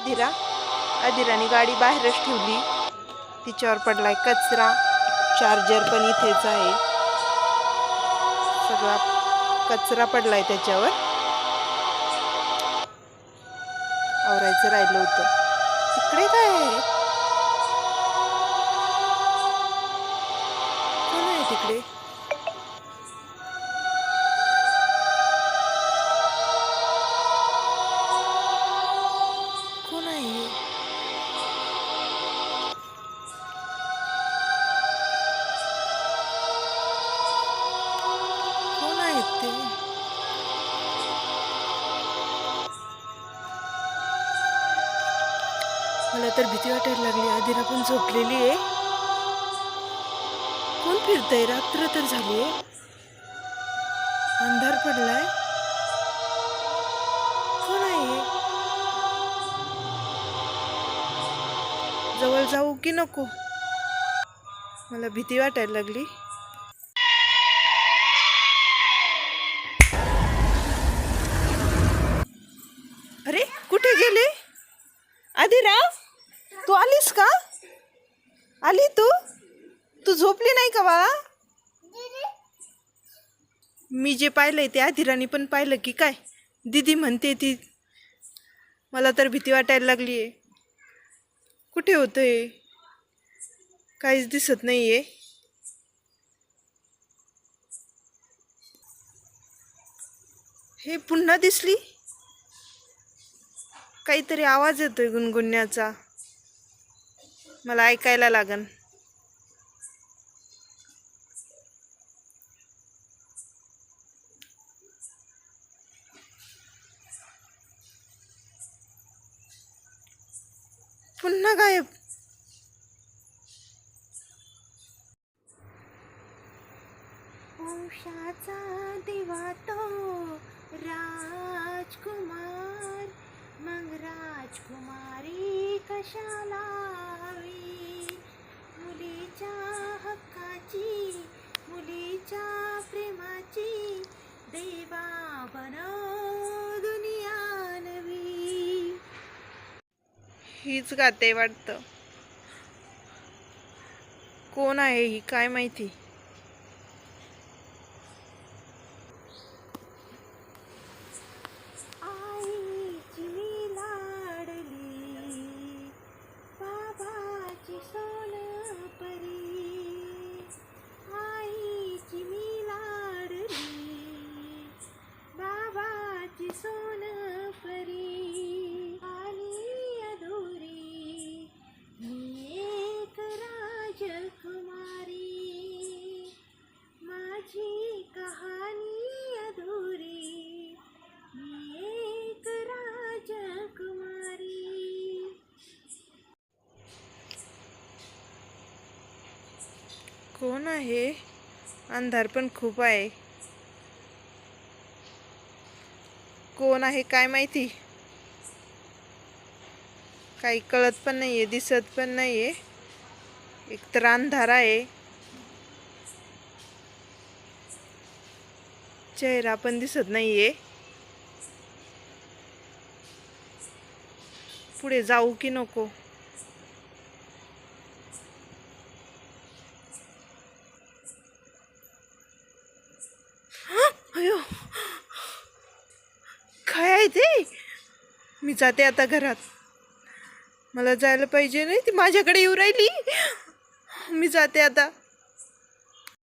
अधिराने गाडी बाहेरच ठेवली. तिच्यावर पडलाय कचरा. चार्जर पण इथेच आहे. सगळा कचरा पडलाय त्याच्यावर. आवरायचं राहिलं होतं. तिकडे काय आहे? कोण आहे तिकडे? कोण आहे? कोण आहेत ते? मला तर भीती वाटायला लागली. अधिरा पण झोपलेली आहे. कोण फिरतंय? रात्र तर झाली आहे. अंधार पडलाय. कोण आहे? जवळ जाऊ की नको? मला भीती वाटायला लागली. अरे कुठे गेले? अधिरा, तू आलीस का? आली तू झोपली नाही का बाळा? मी जे पाहिलंय ते अधिराने पण पाहिलं की काय? दीदी म्हणते ती. मला तर भीती वाटायला लागली आहे. कुठे होतंय? काहीच दिसत नाहीये. हे पुन्हा दिसली. काहीतरी आवाज येतोय गुणगुणण्याचा. मला ऐकायला लागन. पुन्हा गायब. वंशाचा दिवा तो राजकुमार, मग राजकुमारी कशाला हवी? मुलीच्या हक्काची, मुलीच्या प्रेमाची देवा बनव दुनिया नवी. हीच गाते वाटतं. कोण आहे ही काय माहिती? आईची मी लाडली, बाबाची सोनपरी. आईची मी लाडली, बाबाची सोनपरी. आणि अधुरी मी एक राजकुमारी, माझी कहाणी अधुरी, मी एक राजकुमारी. कोण आहे? अंधार पण खूप आहे. कोण आहे काय माहिती? काही कळत पण नाहीये, दिसत पण नाहीये. एकतर अंधार आहे. चेहरा पण दिसत नाहीये. पुढे जाऊ की नको? अयो, काय आहे ते? मी जाते आता घरात. मला जायला पाहिजे नाही. ती माझ्याकडे येऊ राहिली. मी जाते आता.